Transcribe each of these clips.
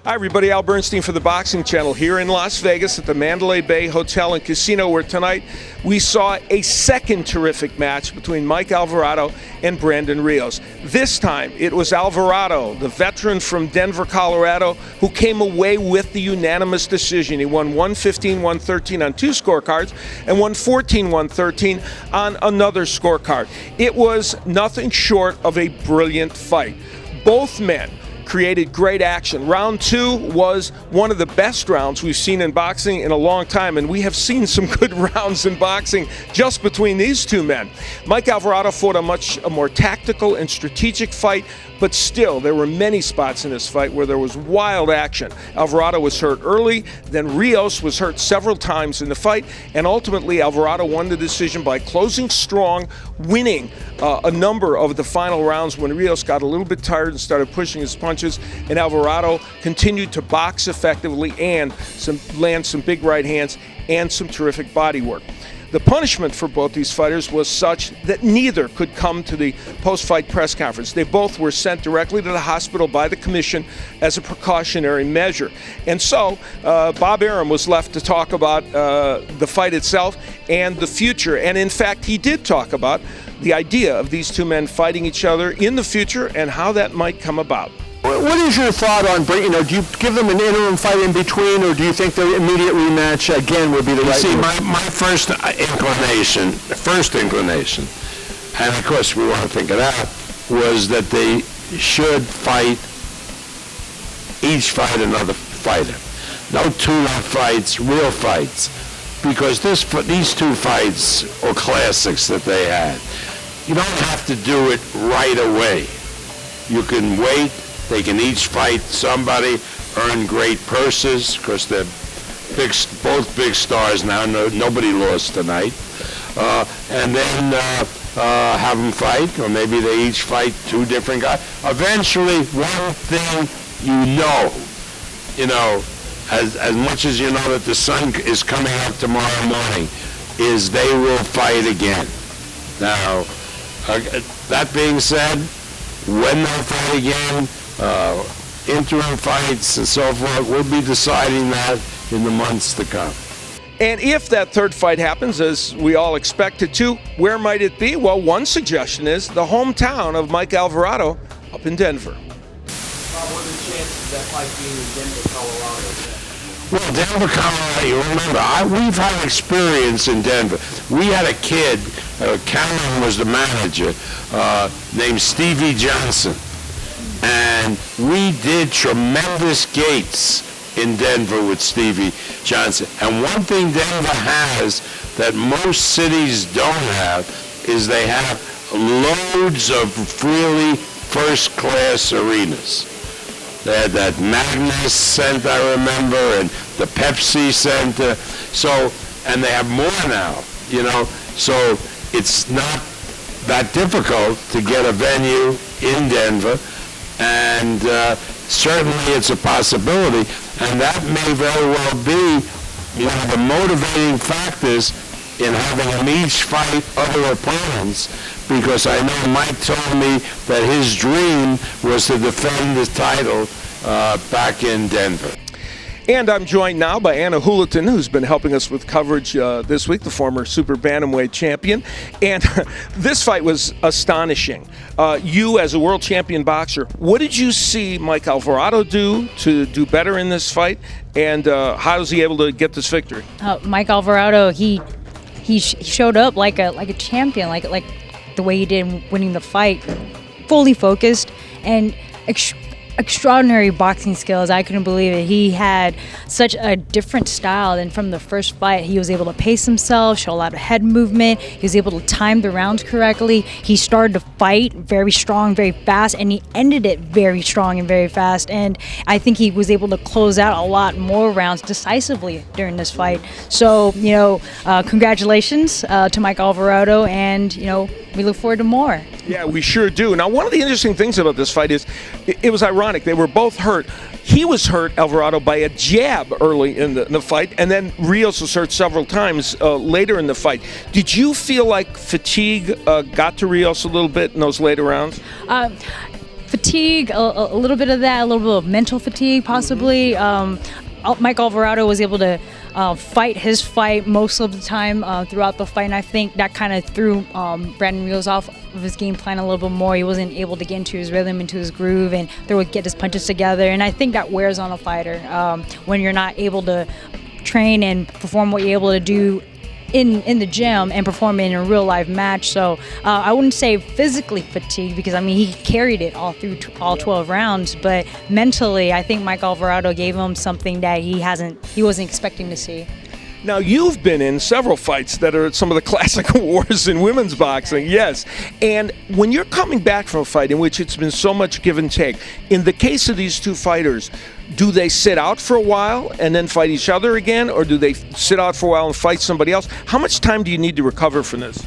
Hi everybody, Al Bernstein for the Boxing Channel here in Las Vegas at the Mandalay Bay Hotel and Casino, where tonight we saw a second terrific match between Mike Alvarado and Brandon Rios. This time it was Alvarado, the veteran from Denver, Colorado, who came away with the unanimous decision. He won 115-113 on two scorecards and won 14-113 on another scorecard. It was nothing short of a brilliant fight. Both men created great action. Round two was one of the best rounds we've seen in boxing in a long time, and we have seen some good rounds in boxing just between these two men. Mike Alvarado fought a much more tactical and strategic fight, but still, there were many spots in this fight where there was wild action. Alvarado was hurt early, then Rios was hurt several times in the fight, and ultimately Alvarado won the decision by closing strong, winning a number of the final rounds when Rios got a little bit tired and started pushing his punches, and Alvarado continued to box effectively and land some big right hands and some terrific body work. The punishment for both these fighters was such that neither could come to the post-fight press conference. They both were sent directly to the hospital by the commission as a precautionary measure. And so Bob Arum was left to talk about the fight itself and the future. And in fact, he did talk about the idea of these two men fighting each other in the future and how that might come about. What is your thought on, do you give them an interim fight in between, or do you think the immediate rematch again would be the right move? See, my first inclination, and of course we want to think it out, was that they should each fight another fighter. No two-round fights, real fights, because these two fights are classics that they had. You don't have to do it right away. You can wait. They can each fight somebody, earn great purses, because they're both big stars now. Nobody lost tonight. And then have them fight, or maybe they each fight two different guys. Eventually, one thing as much as you know that the sun is coming up tomorrow morning, is they will fight again. Now, that being said, when they'll fight again, interim fights and so forth, we'll be deciding that in the months to come. And if that third fight happens, as we all expect it to, where might it be? Well, one suggestion is the hometown of Mike Alvarado up in Denver. What are the chances that might be in Denver, Colorado? Well, Denver, Colorado, you remember, we've had experience in Denver. We had a kid, Cameron was the manager, named Stevie Johnson. And we did tremendous gates in Denver with Stevie Johnson. And one thing Denver has that most cities don't have is they have loads of really first-class arenas. They had that Magnus Center, I remember, and the Pepsi Center. And they have more now, So it's not that difficult to get a venue in Denver. And certainly it's a possibility, and that may very well be one of the motivating factors in having them each fight other opponents, because I know Mike told me that his dream was to defend the title back in Denver. And I'm joined now by Ana Julaton, who's been helping us with coverage this week, the former super bantamweight champion. And this fight was astonishing. You, as a world champion boxer, what did you see Mike Alvarado do to do better in this fight? And how was he able to get this victory? Mike Alvarado, he showed up like a champion, like the way he did in winning the fight, fully focused and extraordinary boxing skills. I couldn't believe it. He had such a different style than from the first fight. He was able to pace himself, show a lot of head movement. He was able to time the rounds correctly. He started to fight very strong, very fast, and he ended it very strong and very fast. And I think he was able to close out a lot more rounds decisively during this fight. So, congratulations to Mike Alvarado, and, we look forward to more. Yeah, we sure do. Now, one of the interesting things about this fight is it was ironic. They were both hurt. He was hurt, Alvarado, by a jab early in the fight, and then Rios was hurt several times later in the fight. Did you feel like fatigue got to Rios a little bit in those later rounds? fatigue, a little bit of that, a little bit of mental fatigue possibly. Mike Alvarado was able to fight his fight most of the time throughout the fight, and I think that kind of threw Brandon Rios off of his game plan a little bit more. He wasn't able to get into his rhythm, into his groove, and get his punches together, and I think that wears on a fighter when you're not able to train and perform what you're able to do in the gym and perform in a real live match. So I wouldn't say physically fatigued, because I mean he carried it all through all 12 rounds, but mentally I think Mike Alvarado gave him something that he wasn't expecting to see. Now, you've been in several fights that are some of the classic wars in women's boxing, yes. And when you're coming back from a fight in which it's been so much give and take, in the case of these two fighters, do they sit out for a while and then fight each other again, or do they sit out for a while and fight somebody else? How much time do you need to recover from this?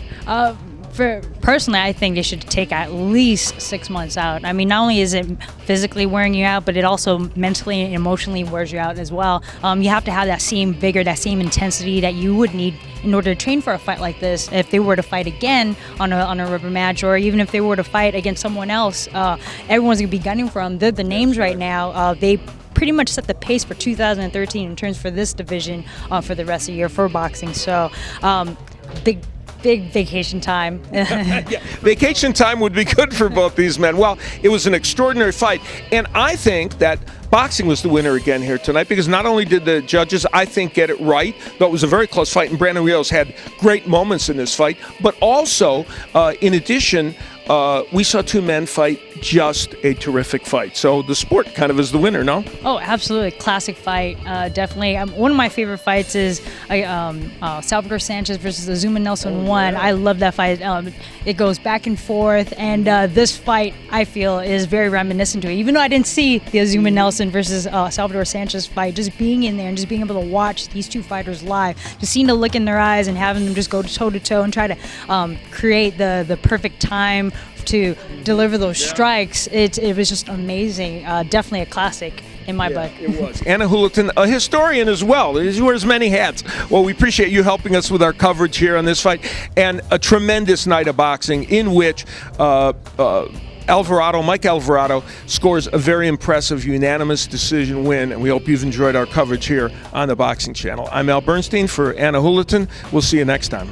Personally, I think they should take at least 6 months out. I mean, not only is it physically wearing you out, but it also mentally and emotionally wears you out as well. You have to have that same vigor, that same intensity that you would need in order to train for a fight like this. If they were to fight again on a rubber match, or even if they were to fight against someone else, everyone's going to be gunning for them. They're the names right now. They pretty much set the pace for 2013 in terms for this division for the rest of the year for boxing. So big vacation time. Yeah, vacation time would be good for both these men. Well, it was an extraordinary fight, and I think that boxing was the winner again here tonight, because not only did the judges, I think, get it right, though it was a very close fight, and Brandon Rios had great moments in this fight, but also, in addition, we saw two men fight just a terrific fight. So the sport kind of is the winner, no? Oh, absolutely. Classic fight. Definitely. One of my favorite fights is Salvador Sanchez versus Azuma Nelson 1. I love that fight. It goes back and forth, and this fight, I feel, is very reminiscent to it. Even though I didn't see the Azuma Nelson versus Salvador Sanchez fight, just being in there and just being able to watch these two fighters live, just seeing the look in their eyes and having them just go toe-to-toe and try to create the perfect time to deliver those strikes, it was just amazing. Definitely a classic in my book. It was. Ana Julaton, a historian as well. He wears many hats. Well, we appreciate you helping us with our coverage here on this fight, and a tremendous night of boxing in which Mike Alvarado scores a very impressive unanimous decision win, and we hope you've enjoyed our coverage here on the Boxing Channel. I'm Al Bernstein for Ana Julaton. We'll see you next time.